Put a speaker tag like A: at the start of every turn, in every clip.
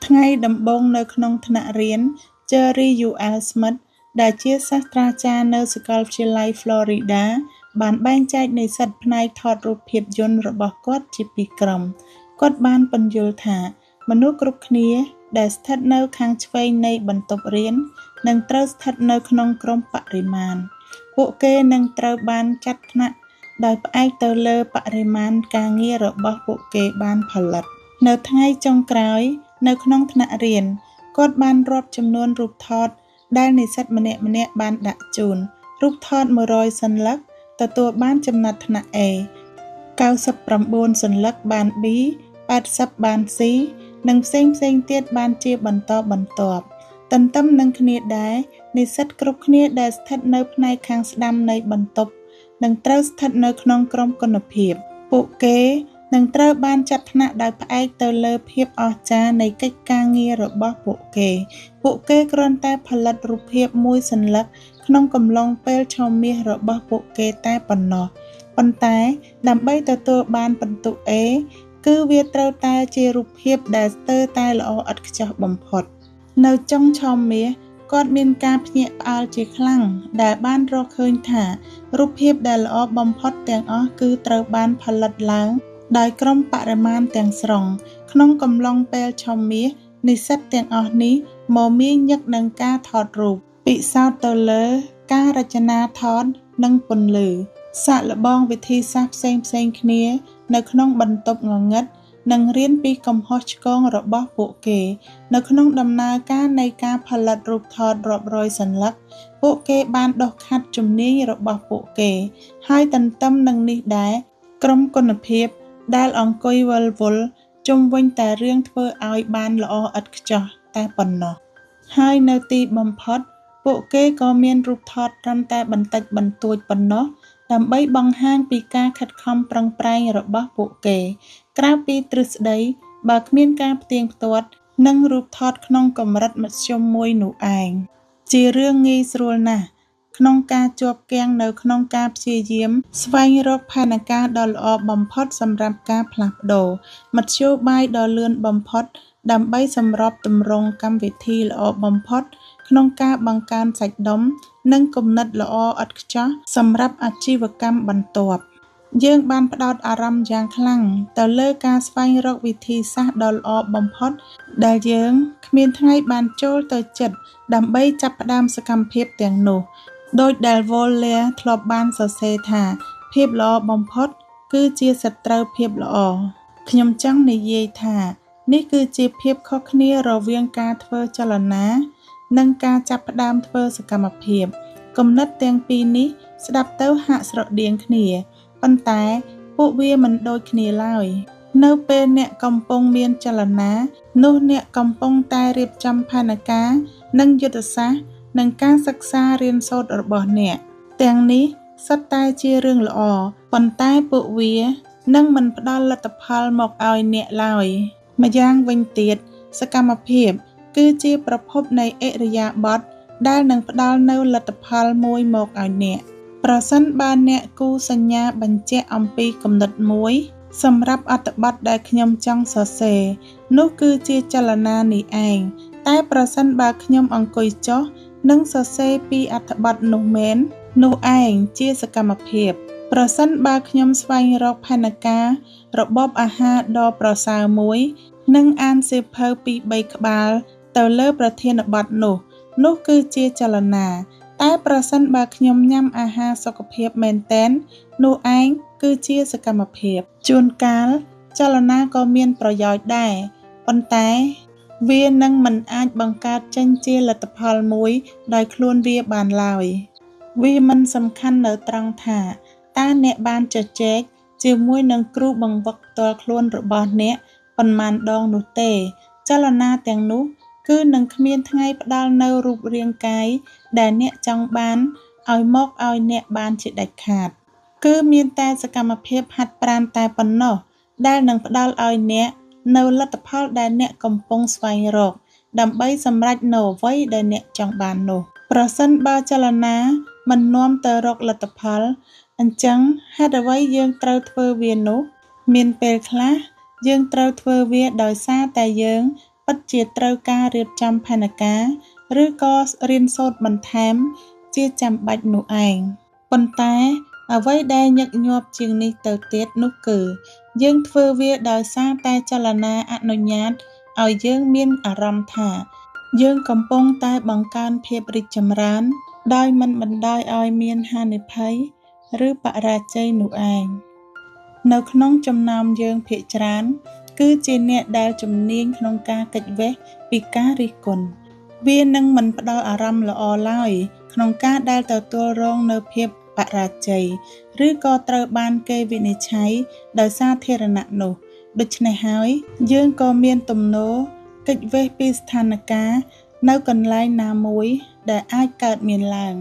A: ថ្ងៃដំបូងនៅក្នុងថ្នាក់រៀន Jerry U.L. Smith ដែលជាសាស្ត្រាចារ្យនៅសាកលវិទ្យាល័យ Florida បានបែងចែកនិស្សិតផ្នែកថតរូបភាពយន្តរបស់គាត់ជាពីរក្រុម គាត់បានពន្យល់ថា មនុស្សគ្រប់គ្នាដែលស្ថិតនៅខាងឆ្វេងនៃបន្ទប់រៀននឹងត្រូវស្ថិតនៅក្នុងក្រុមបរិមាណ ពួកគេនឹងត្រូវបានចាត់ថ្នាក់ដោយផ្អែកទៅលើបរិមាណការងាររបស់ពួកគេបានផលិត នៅថ្ងៃចុងក្រោយ នៅក្នុងថ្នាក់រៀន គាត់បានរាប់ចំនួនរូបថតដែលនិស្សិតម្នាក់ៗបានដាក់ជូន រូបថត 100 សន្លឹក ទទួលបានចំណាត់ថ្នាក់ A 99 សន្លឹកបាន B 80 បាន C និងផ្សេងៗទៀតបានជាបន្តបន្ទាប់ ទន្ទឹមនឹងគ្នាដែរ និស្សិតគ្រប់គ្នាដែលស្ថិតនៅផ្នែកខាងស្ដាំនៃបន្ទប់នឹងត្រូវស្ថិតនៅក្នុងក្រុមគុណភាព ពួកគេនឹងត្រូវបានចាត់ថ្នាក់ដោយផ្អែកទៅលើភាពអស្ចារ្យនៃកិច្ចការងាររបស់ពួកគេ ពួកគេគ្រាន់តែផលិតរូបភាពមួយសន្លឹកក្នុងកំឡុងពេលឆមាសរបស់ពួកគេតែប៉ុណ្ណោះ ប៉ុន្តែដើម្បីទទួលបានពិន្ទុ A គឺវាត្រូវតែជារូបភាពដែលស្ទើរតែល្អឥតខ្ចោះបំផុត នៅចុងឆមាស គាត់មានការភ្ញាក់ផ្អើលជាខ្លាំងដែលបានរកឃើញថារូបភាពដែលល្អបំផុតទាំងអស់គឺត្រូវបានផលិតឡើងដោយក្រុមបរិមាណទាំងស្រុង ក្នុងកំឡុងពេលឆមាស និស្សិតទាំងអស់នេះមមាញឹកនឹងការថតរូប ពិសោធន៍ទៅលើការរចនាថតនិងពន្លឺ សាកល្បងវិធីសាស្ត្រផ្សេងៗគ្នានៅក្នុងបន្ទប់ងងឹត និងរៀនពីកំហុសឆ្គងរបស់ពួកគេ នៅក្នុងដំណើរការនៃការផលិតរូបថតរាប់រយសន្លឹក ពួកគេបានដុសខាត់ជំនាញរបស់ពួកគេ ហើយទន្ទឹមនឹងនេះដែរ ក្រុមគុណភាពដែលអង្គុយវិលវល់ជុំវិញតែរឿងធ្វើឲ្យបានល្អឥតខ្ចោះតែប៉ុណ្ណោះ ហើយនៅទីបំផុត ពួកគេក៏មានរូបថតត្រឹមតែបន្តិចបន្តួចប៉ុណ្ណោះ ដើម្បីបង្ហាញពីការខិតខំប្រឹងប្រែងរបស់ពួកគេ ក្រៅពីទ្រឹស្ដី បើគ្មានការផ្ទៀងផ្ទាត់និងរូបថតក្នុងកម្រិតមធ្យមមួយនោះឯង ជារឿងងាយស្រួលណាស់ក្នុងការជាប់គាំងនៅក្នុងការព្យាយាមស្វែងរកផែនការដ៏ល្អបំផុតសម្រាប់ការផ្លាស់ប្ដូរមធ្យោបាយដ៏លឿនបំផុតដើម្បីសម្របទម្រង់កម្មវិធីល្អបំផុតក្នុងការបង្កើនសាច់ដុំនិងគំនិតល្អឥតខ្ចោះសម្រាប់អាជីវកម្មបន្ទាប់ យើងបានផ្ដោតអារម្មណ៍យ៉ាងខ្លាំងទៅលើការស្វែងរកវិធីសាស្ត្រដ៏ល្អបំផុតដែលយើងគ្មានថ្ងៃបានចូលទៅចិត្តដើម្បីចាប់ផ្ដើមសកម្មភាពទាំងនោះ ដោយដែល Voller ធ្លាប់បានសរសេរថាភាពល្អបំផុតគឺជាសត្រូវភាពល្អ ខ្ញុំចង់និយាយថានេះគឺជាភាពខុសគ្នារវាងការធ្វើចលនានិងការចាប់ផ្ដើមធ្វើសកម្មភាព គំនិតទាំងពីរនេះស្ដាប់ទៅហាក់ស្រដៀងគ្នា ប៉ុន្តែពួកវាមិនដូចគ្នាឡើយ នៅពេលអ្នកកំពុងមានចលនា នោះអ្នកកំពុងតែរៀបចំផែនការនិងយុទ្ធសាស្ត្រនិងការសិក្សារៀនសូត្ររបស់អ្នក ទាំងនេះសុទ្ធតែជារឿងល្អ ប៉ុន្តែពួកវានឹងមិនផ្ដល់លទ្ធផលមកឲ្យអ្នកឡើយ ម្យ៉ាងវិញទៀត សកម្មភាពគឺជាប្រភពនៃឥរិយាបថដែលនឹងផ្ដល់នូវលទ្ធផលមួយមកឲ្យអ្នក ប្រសិនបើអ្នកគូសញ្ញាបញ្ជាក់អំពីគំនិតមួយសម្រាប់អត្ថបទដែលខ្ញុំចង់សរសេរ នោះគឺជាចលនានេះឯង តែប្រសិនបើខ្ញុំអង្គុយចុះនិងសរសេរពីអត្ថបទនោះមែន នោះឯងជាសកម្មភាព ប្រសិនបើខ្ញុំស្វែងរកផែនការរបបអាហារដ៏ប្រសើរមួយ និងអានសៀវភៅពីរបីក្បាលទៅលើប្រធានបទនោះ នោះគឺជាចលនា តែប្រសិនបើខ្ញុំញ៉ាំអាហារសុខភាពមែនទែន នោះឯងគឺជាសកម្មភាព ជួនកាលចលនាក៏មានប្រយោជន៍ដែរ ប៉ុន្តែវានឹងមិនអាចបង្កើតចេញជាលទ្ធផលមួយដោយខ្លួនវាបានឡើយ វាមិនសំខាន់នៅត្រង់ថាតើអ្នកបានជជែកជាមួយនឹងគ្រូបង្វឹកផ្ទាល់ខ្លួនរបស់អ្នកប៉ុន្មានដងនោះទេ ចលនាទាំងនោះគឺនឹងគ្មានថ្ងៃផ្ដល់នូវរូបរាងកាយដែលអ្នកចង់បានឲ្យមកឲ្យអ្នកបានជាដាច់ខាត គឺមានតែសកម្មភាពហាត់ប្រាណតែប៉ុណ្ណោះដែលនឹងផ្ដល់ឲ្យអ្នកនៅលទ្ធផលដែលអ្នកកំពុងស្វែងរក ដើម្បីសម្រេចនូវអ្វីដែលអ្នកចង់បាននោះ ប្រសិនបើចលនាមិននាំទៅរកលទ្ធផល អញ្ចឹងហេតុអ្វីយើងត្រូវធ្វើវានោះ មានពេលខ្លះយើងត្រូវធ្វើវាដោយសារតែយើង ពិតជាត្រូវការរៀបចំផែនការឬក៏រៀនសូត្របន្ថែមជាចាំបាច់នោះឯងប៉ុន្តែអ្វីដែលញឹកញាប់ជាងនេះទៅទៀតនោះគឺយើងធ្វើវាដោយសារតែចលនាអនុញ្ញាតឲ្យយើងមានអារម្មណ៍ថាយើងកំពុងតែបង្កើនភាពរីកចម្រើនដោយមិនបណ្ដោយឲ្យមានហានិភ័យឬបរាជ័យនោះឯងនៅក្នុងចំណោមយើងភាគច្រើនគឺជាអ្នកដែលជំនាញក្នុងការគេចវេះពីការរិះគន់វានឹងមិនផ្ដល់អារម្មណ៍ល្អឡើយក្នុងការដែលទទួលរងនៅភាពបរាជ័យឬក៏ត្រូវបានគេវិនិច្ឆ័យដោយសាធារណៈនោះដូច្នេះហើយយើងក៏មានទំនោរគេចវេះពីស្ថានភាពនៅកន្លែងណាមួយដែលអាចកើតមានឡើង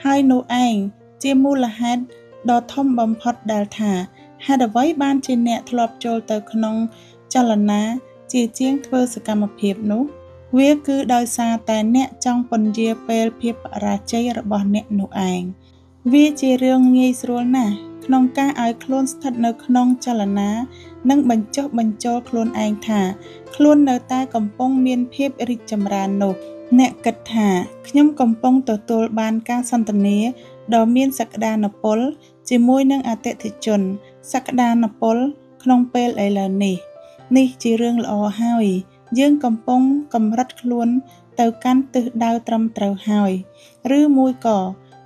A: ហើយនោះឯងជាមូលហេតុដ៏ធំបំផុតដែលថាហេតុអ្វីបានជាអ្នកធ្លាប់ចូលទៅក្នុងចលនាជាជាងធ្វើសកម្មភាពនោះវាគឺដោយសារតែអ្នកចង់ពន្យាពេលភាពបរាជ័យរបស់អ្នកនោះឯងវាជារឿងងាយស្រួលណាស់ក្នុងការឲ្យខ្លួនស្ថិតនៅក្នុងចលនានិងបញ្ចុះបញ្ចូលខ្លួនឯងថាខ្លួននៅតែកំពុងមានភាពរីកចម្រើននោះអ្នកគិតថាខ្ញុំកំពុងទទួលបានការសន្ទនាដ៏មានសក្តានុពលជាមួយនឹងអតិថិជនសក្តានុពលក្នុងពេលឥឡូវនេះជារឿងល្អហើយយើងកំពុងកម្រិតខ្លួនទៅកាន់ទិសដៅត្រឹមត្រូវហើយឬមួយក៏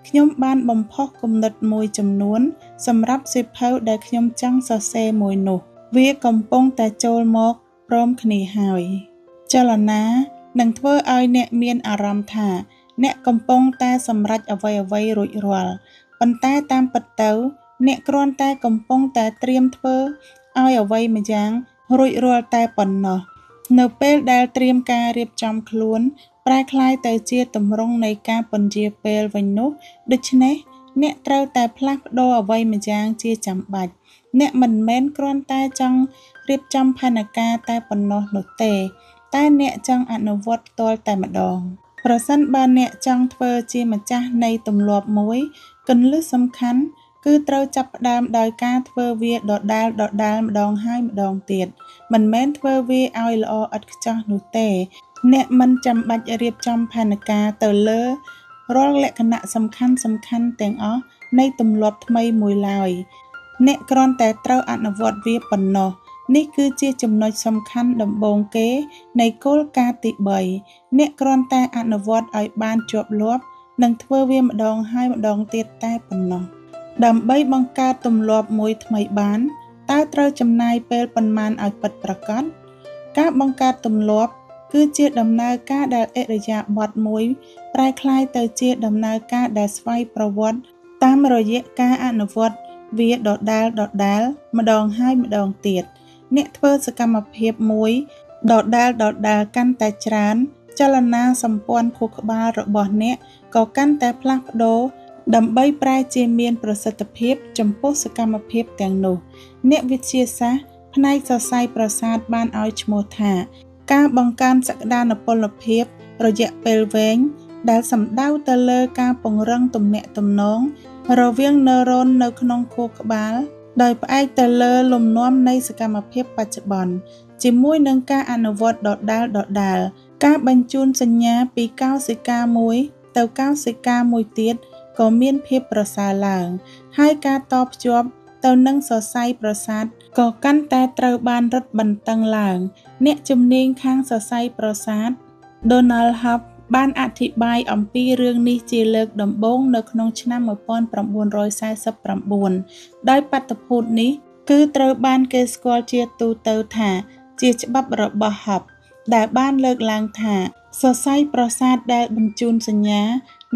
A: ខ្ញុំបានបំផុសគំនិតមួយចំនួនសម្រាប់សៀវភៅដែលខ្ញុំចង់សរសេរមួយនោះវាកំពុងតែចូលមកព្រមគ្នាហើយចលនានឹងធ្វើឲ្យអ្នកមានអារម្មណ៍ថាអ្នកកំពុងតែសម្រេចអ្វីៗរួចរាល់ប៉ុន្តែតាមពិតទៅអ្នកគ្រាន់តែកំពុងតែត្រៀមធ្វើឲ្យអ្វីម្យ៉ាងរួចរាល់តែប៉ុណ្ណោះនៅពេលដែលត្រៀមការរៀបចំខ្លួនប្រែក្លាយទៅជាទម្រង់នៃការពន្យាពេលវិញនោះដូច្នេះអ្នកត្រូវតែផ្លាស់ប្ដូរអ្វីម្យ៉ាងជាចាំបាច់អ្នកមិនមែនគ្រាន់តែចង់រៀបចំផែនការតែប៉ុណ្ណោះនោះទេតែអ្នកចង់អនុវត្តផ្ទាល់តែម្ដងប្រសិនបើអ្នកចង់ធ្វើជាម្ចាស់នៃទម្លាប់មួយគន្លឹះសំខាន់គឺត្រូវចាប់ផ្ដើមដោយការធ្វើវាដដែលម្ដងហើយម្ដងទៀតមិនមែនធ្វើវាឲ្យល្អឥតខ្ចោះនោះទេអ្នកមិនចាំបាច់រៀបចំផែនការទៅលើរាល់លក្ខណៈសំខាន់ទាំងអស់នៃទម្លាប់ថ្មីមួយឡើយអ្នកគ្រាន់តែត្រូវអនុវត្តវាប៉ុណ្ណោះនេះគឺជាចំណុចសំខាន់ដំបូងគេនៃគោលការណ៍ទី3អ្នកគ្រាន់តែអនុវត្តឲ្យបានជាប់លាប់និងធ្វើវាម្ដងហើយម្ដងទៀតតែប៉ុណ្ណោះដើម្បីបង្កើតទម្លាប់មួយថ្មីបានតើត្រូវចំណាយពេលប៉ុន្មានឲ្យពិតប្រាកដការបង្កើតទម្លាប់គឺជាដំណើរការដែលឥរិយាបថមួយប្រែក្លាយទៅជាដំណើរការដែលស្វ័យប្រវត្តិតាមរយៈការអនុវត្តវាដដែលម្ដងហើយម្ដងទៀតអ្នកធ្វើសកម្មភាពមួយដដែលកាន់តែច្រើនចលនាសម្ព័ន្ធខួរក្បាលរបស់អ្នកក៏កាន់តែផ្លាស់ប្ដូរដើម្បីប្រែជាមានប្រសិទ្ធភាពចំពោះសកម្មភាពទាំងនោះអ្នកវិទ្យាសាស្ត្រផ្នែកសរសៃប្រសាទបានឲ្យឈ្មោះថាការបង្កើនសក្តានុពលភាពរយៈពេលវែងដែលសំដៅទៅលើការពង្រឹងទំនាក់ទំនងរវាងណឺរ៉ូននៅក្នុងខួរក្បាលដោយផ្អែកទៅលើលំនាំនៃសកម្មភាពបច្ចុប្បន្នជាមួយនឹងការអនុវត្តដដែលការបញ្ជូនសញ្ញាពីកោសិកាមួយទៅកោសិកាមួយទៀតក៏មានភាពប្រសើរឡើងហើយការតភ្ជាប់ទៅនឹងសរសៃប្រសាទក៏កាន់តែត្រូវបានរឹតបន្តឹងឡើងអ្នកជំនាញខាងសរសៃប្រសាទ Donald Hub បានអធិប្បាយអំពីរឿងនេះជាលើកដំបូងនៅក្នុងឆ្នាំ1949ដោយបាតុភូតនេះគឺត្រូវបានគេស្គាល់ជាទូទៅថាជាច្បាប់របស់ Hub ដែលបានលើកឡើងថាសរសៃប្រសាទដែលបញ្ជូនសញ្ញា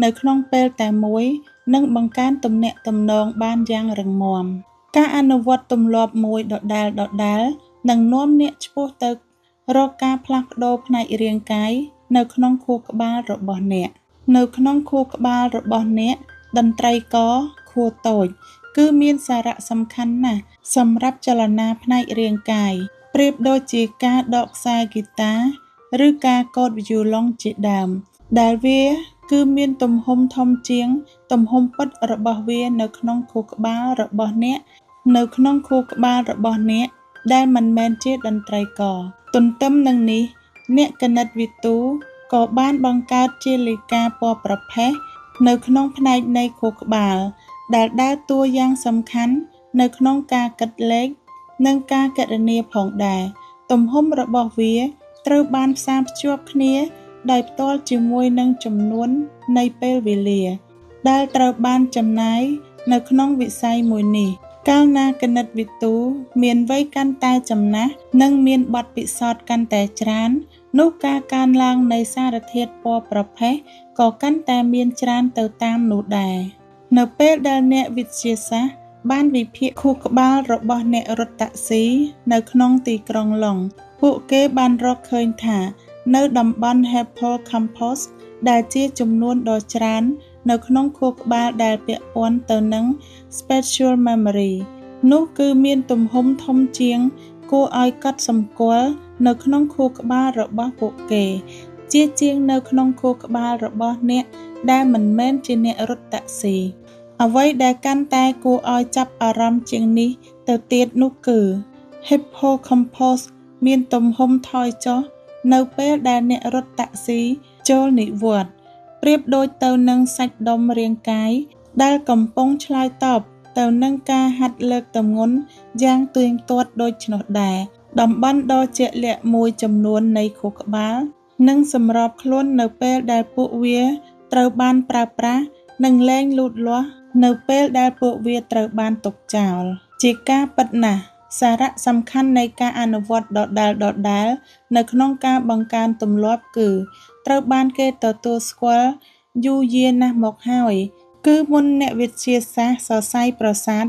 A: នៅក្នុងពេលតែមួយនឹងបង្កើនទំនាក់ទំនងបានយ៉ាងរឹងមាំការអនុវត្តទម្លាប់មួយដដែលនឹងនាំអ្នកឆ្ពោះទៅរកការផ្លាស់ប្ដូរផ្នែករាងកាយនៅក្នុងខួរក្បាលរបស់អ្នកនៅក្នុងខួរក្បាលរបស់អ្នកតន្ត្រីករខួរតូចគឺមានសារៈសំខាន់ណាស់សម្រាប់ចលនាផ្នែករាងកាយប្រៀបដូចជាការដកខ្សែហ្គីតាឬការកូតវីយូឡុងជាដើមដែលវាគឺមានទំហំធំជាងទំហំពិតរបស់វានៅក្នុងខួរក្បាលរបស់អ្នកដែលមិនមែនជាតន្ត្រីករទន្ទឹមនឹងនេះ អ្នកគណិតវិទូក៏បានបង្កើតជាលេខាពណ៌ប្រផេះនៅក្នុងផ្នែកនៃខួរក្បាលដែលដើរតួយ៉ាងសំខាន់នៅក្នុងការគិតលេខនិងការគណនាផងដែរទំហំរបស់វាត្រូវបានផ្សារភ្ជាប់គ្នាដោយផ្ទាល់ជាមួយនឹងចំនួននៃពេលវេលាដែលត្រូវបានចំណាយនៅក្នុងវិស័យមួយនេះកាលណាគណិតវិទូមានវ័យកាន់តែចំណាស់និងមានបទពិសោធន៍កាន់តែច្រើននោះការកើនឡើងនៃសារធាតុពណ៌ប្រផេះក៏កាន់តែមានច្រើនទៅតាមនោះដែរនៅពេលដែលអ្នកវិទ្យាសាស្ត្របានវិភាគខួរក្បាលរបស់អ្នករត់តាក់ស៊ីនៅក្នុងទីក្រុងឡុងពួកគេបានរកឃើញថានៅតំបន់ Hippocampus ដែលជាចំនួនដ៏ច្រើននៅក្នុងខួរក្បាលដែលពាក់ព័ន្ធទៅនឹង Spatial Memory នោះគឺមានទំហំធំជាងគួរឲ្យកត់សម្គាល់នៅក្នុងខួរក្បាលរបស់ពួកគេជាងនៅក្នុងខួរក្បាលរបស់អ្នកដែលមិនមែនជាអ្នករត់តាក់ស៊ីអ្វីដែលកាន់តែគួរឲ្យចាប់អារម្មណ៍ជាងនេះទៅទៀតនោះគឺ Hippocampus មានទំហំថយចុះនៅពេលដែលអ្នករត់តាក់ស៊ីចូលនិវត្តន៍ប្រៀបដូចទៅនឹងសាច់ដុំរាងកាយដែលកំពុងឆ្លើយតបទៅនឹងការហាត់លើកទម្ងន់យ៉ាងទៀងទាត់ដូច្នោះដែរតំបន់ដ៏ជាក់លាក់មួយចំនួននៃខួរក្បាលនឹងសម្របខ្លួននៅពេលដែលពួកវាត្រូវបានប្រើប្រាស់និងលែងលូតលាស់នៅពេលដែលពួកវាត្រូវបានទុកចោលជាការពិតណាស់សារៈសំខាន់នៃការអនុវត្តដដែលនៅក្នុងការបង្កើនទម្លាប់គឺត្រូវបានគេទទួលស្គាល់យូរយារណាស់មកហើយគឺមុនអ្នកវិទ្យាសាស្ត្រសរសៃប្រសាទ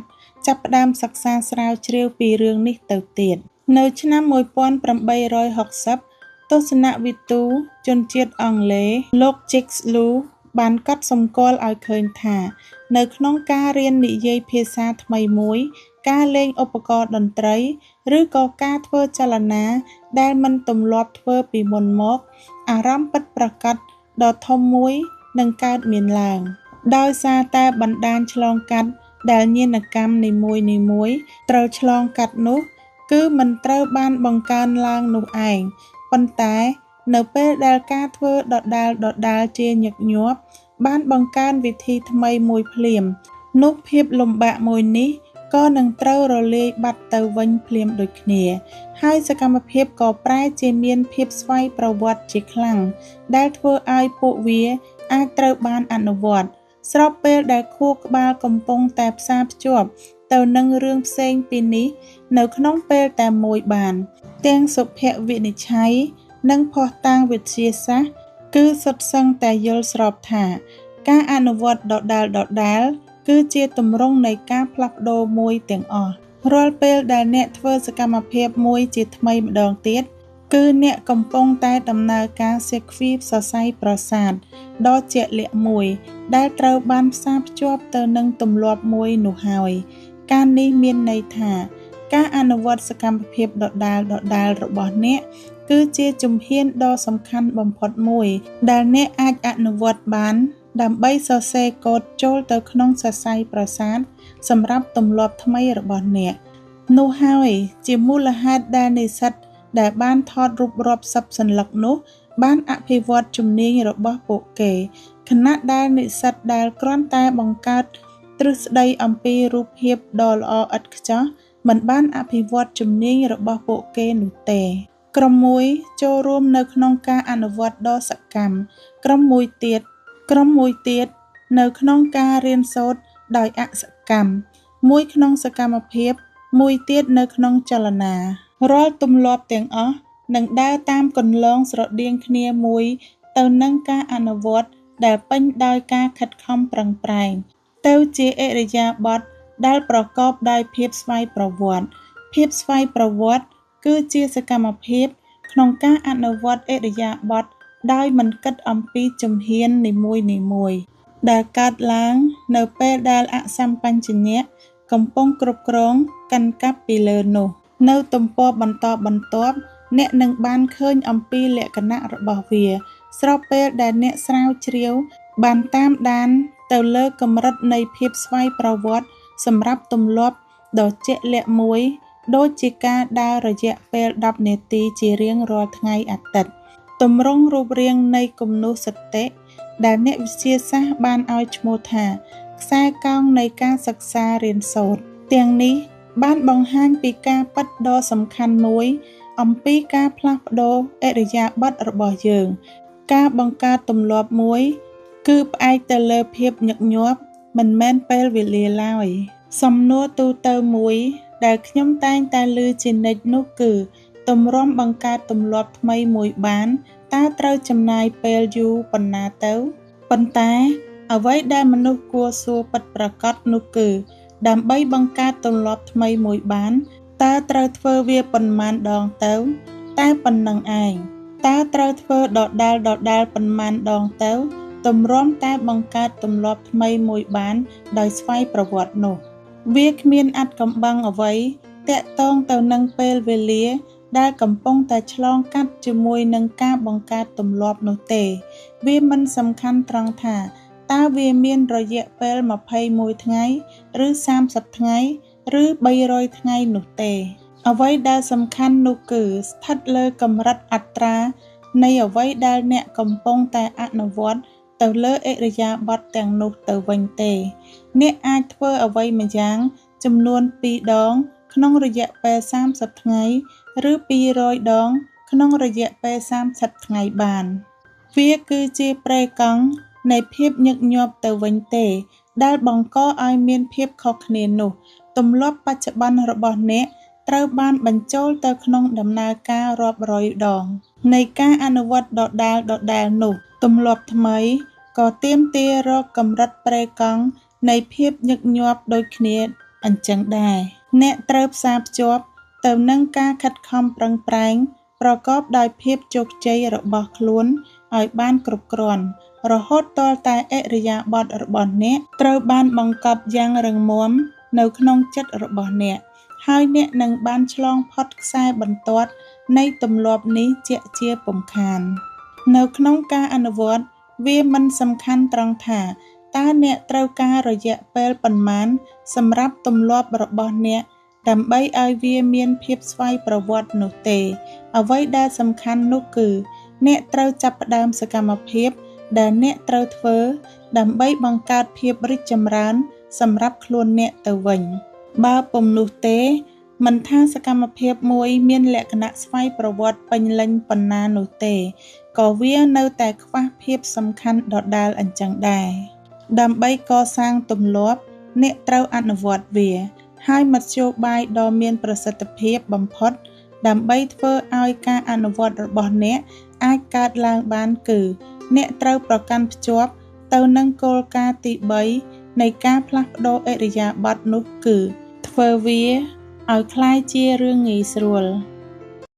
A: ចាប់ផ្ដើមសិក្សាស្រាវជ្រាវពីរឿងនេះទៅទៀតនៅឆ្នាំ1860ទស្សនវិទូជនជាតិអង់គ្លេសលោក Jacques Lou បានកត់សម្គាល់ឲ្យឃើញថានៅក្នុងការរៀននិយាយភាសាថ្មីមួយការលេងឧបករណ៍តន្ត្រីឬក៏ការធ្វើចលនាដែលមិនទម្លាប់ធ្វើពីមុនមកអារម្មណ៍ពិតប្រាកដដ៏ធំមួយនឹងកើតមានឡើងដោយសារតែបណ្ដាញឆ្លងកាត់ដែលញាណកម្មនីមួយៗត្រូវឆ្លងកាត់នោះគឺមិនត្រូវបានបង្កើនឡើងនោះឯងប៉ុន្តែនៅពេលដែលការធ្វើដដែលជាញឹកញាប់បានបង្កើនវិធីថ្មីមួយភ្លាមនោះភាពលំបាកមួយនេះក៏នឹងត្រូវរលាយបាត់ទៅវិញភ្លាមដូចគ្នាហើយសកម្មភាពក៏ប្រែជាមានភាពស្វ័យប្រវត្តិជាខ្លាំងដែលធ្វើឲ្យពួកវាអាចត្រូវបានអនុវត្តស្របពេលដែលខួរក្បាលកំពុងតែផ្សារភ្ជាប់ទៅនឹងរឿងផ្សេងពីនេះនៅក្នុងពេលតែមួយបានទាំងសុភវិនិច្ឆ័យនិងភស្តុតាងវិទ្យាសាស្ត្រគឺសុទ្ធសឹងតែយល់ស្របថាការអនុវត្តដដែលគឺជាទម្រង់នៃការផ្លាស់ប្ដូរមួយទាំងអស់រាល់ពេលដែលអ្នកធ្វើសកម្មភាពមួយជាថ្មីម្ដងទៀតគឺអ្នកកំពុងតែដំណើរការសេកវីសរសៃប្រសាទដ៏ជាក់លាក់មួយដែលត្រូវបានផ្សារភ្ជាប់ទៅនឹងទម្លាប់មួយនោះហើយការនេះមានន័យថាការអនុវត្តសកម្មភាពដដែលរបស់អ្នកគឺជាជំហានដ៏សំខាន់បំផុតមួយដែលអ្នកអាចអនុវត្តបានដើម្បីសរសេរកូដចូលទៅក្នុងសរសៃប្រសាទសម្រាប់ទម្លាប់ថ្មីរបស់អ្នកនោះហើយជាមូលហេតុដែលនិស្សិតដែលបានថតរូបរាប់សិបសន្លឹកនោះបានអភិវឌ្ឍជំនាញរបស់ពួកគេខណៈដែលនិស្សិតដែលគ្រាន់តែបង្កើតទ្រឹស្ដីអំពីរូបភាពដ៏ល្អឥតខ្ចោះមិនបានអភិវឌ្ឍជំនាញរបស់ពួកគេនោះទេក្រុមមួយចូលរួមនៅក្នុងការអនុវត្តដ៏សកម្មក្រុមមួយទៀតនៅក្នុងការរៀនសូត្រដោយអសកម្មមួយក្នុងសកម្មភាពមួយទៀតនៅក្នុងចលនារាល់ទម្លាប់ទាំងអស់នឹងដើរតាមគន្លងស្រដៀងគ្នាមួយទៅនឹងការអនុវត្តដែលពេញដោយការខិតខំប្រឹងប្រែងទៅជាឥរិយាបថដែលប្រកបដោយភាពស្វ័យប្រវត្តិគឺជាសកម្មភាពក្នុងការអនុវត្តឥរិយាបថដោយមិនគិតអំពីជំហាននីមួយដែលកើតឡើងនៅពេលដែលអសម្បញ្ញៈកំពុងគ្រប់គ្រងកាន់កាប់ពីលើនោះនៅទំព័របន្តបន្ទាប់អ្នកនឹងបានឃើញអំពីលក្ខណៈរបស់វាស្របពេលដែលអ្នកស្រាវជ្រាវបានតាមដានទៅលើកម្រិតនៃភាពស្វ័យប្រវត្តិសម្រាប់ទម្លាប់ដ៏ជាក់លាក់មួយដូចជាការដើររយៈពេល10នាទីជារៀងរាល់ថ្ងៃអាទិត្យ ទម្រង់រូបរាងនៃគំនូរសតិដែលអ្នកវិទ្យាសាស្ត្របានឲ្យឈ្មោះថាខ្សែកោងនៃការសិក្សារៀនសូត្រទាំងនេះបានបង្ហាញពីការពិតដ៏សំខាន់មួយអំពីការផ្លាស់ប្ដូរឥរិយាបថរបស់យើងការបង្កើតទម្លាប់មួយគឺផ្អែកទៅលើភាពញឹកញាប់មិនមែនពេលវេលាឡើយសំណួរទូទៅមួយដែលខ្ញុំតែងតែឮជានិច្ចនោះគឺទម្រាំបង្កើតទម្លាប់ថ្មីមួយបានតើត្រូវចំណាយពេលយូរប៉ុណ្ណាទៅប៉ុន្តែអ្វីដែលមនុស្សគួរសួរពិតប្រាកដនោះគឺដើម្បីបង្កើតទម្លាប់ថ្មីមួយបានតើត្រូវធ្វើវាប៉ុន្មានដងទៅតែប៉ុណ្្នឹងឯងតើត្រូវធ្វើដដែលប៉ុន្មានដងទៅទម្រាំតែបង្កើតទម្លាប់ថ្មីមួយបានដោយស្វ័យប្រវត្តិនោះវាគ្មានអាថ៌កំបាំងអ្វីតាក់ទងទៅនឹងពេលវេលាដែលកំពុងតែឆ្លងកាត់ជាមួយនឹងការបង្កើតទម្លាប់នោះទេវាមិនសំខាន់ត្រង់ថាតើវាមានរយៈពេល21ថ្ងៃឬ30ថ្ងៃឬ300ថ្ងៃនោះទេអ្វីដែលសំខាន់នោះគឺស្ថិតលើកម្រិតអត្រានៃអ្វីដែលអ្នកកំពុងតែអនុវត្តទៅលើឥរិយាបថទាំងនោះទៅវិញទេអ្នកអាចធ្វើអ្វីម្យ៉ាងចំនួន2ដងក្នុងរយៈពេល30ថ្ងៃឬ200ដងក្នុងរយៈពេល30ថ្ងៃបានវាគឺជាប្រេកង់នៃភាពញឹកញាប់ទៅវិញទេដែលបង្កឲ្យមានភាពខុសគ្នានោះទម្លាប់បច្ចុប្បន្នរបស់អ្នកត្រូវបានបញ្ចូលទៅក្នុងដំណើរការរាប់រយដងនៃការអនុវត្តដដែលនោះទម្លាប់ថ្មីក៏ទាមទាររកកម្រិតប្រេកង់នៃភាពញឹកញាប់ដូចគ្នាអញ្ចឹងដែរអ្នកត្រូវផ្សារភ្ជាប់ទៅនឹងការខិតខំប្រឹងប្រែងប្រកបដោយភាពជោគជ័យរបស់ខ្លួនឲ្យបានគ្រប់គ្រាន់រហូតទាល់តែឥរិយាបថរបស់អ្នកត្រូវបានបង្កប់យ៉ាងរឹងមាំនៅក្នុងចិត្តរបស់អ្នកហើយអ្នកនឹងបានឆ្លងផុតខ្សែបន្ទាត់នៃទម្លាប់នេះជាពុំខាននៅក្នុងការអនុវត្តវាមិនសំខាន់ត្រង់ថាតើអ្នកត្រូវការរយៈពេលប៉ុន្មានសម្រាប់ទម្លាប់របស់អ្នកដើម្បីឲ្យវាមានភាពស្វ័យប្រវត្តិនោះទេអ្វីដែលសំខាន់នោះគឺអ្នកត្រូវចាប់ផ្ដើមសកម្មភាពដែលអ្នកត្រូវធ្វើដើម្បីបង្កើតភាពរីកចម្រើនសម្រាប់ខ្លួនអ្នកទៅវិញបើពុំនោះទេមិនថាសកម្មភាពមួយមានលក្ខណៈស្វ័យប្រវត្តិពេញលេញប៉ុណ្ណានោះទេក៏វានៅតែខ្វះភាពសំខាន់ដដែលអញ្ចឹងដែរដើម្បីកសាងទម្លាប់អ្នកត្រូវអនុវត្តវាហើយមធ្យោបាយដ៏មានប្រសិទ្ធភាពបំផុតដើម្បីធ្វើឲ្យការអនុវត្តរបស់អ្នកអាចកើតឡើងបានគឺអ្នកត្រូវប្រកាន់ភ្ជាប់ទៅនឹងគោលការណ៍ទី3នៃការផ្លាស់ប្ដូរឥរិយាបថនោះគឺធ្វើវាឲ្យคล้ายជារឿងងាយស្រួល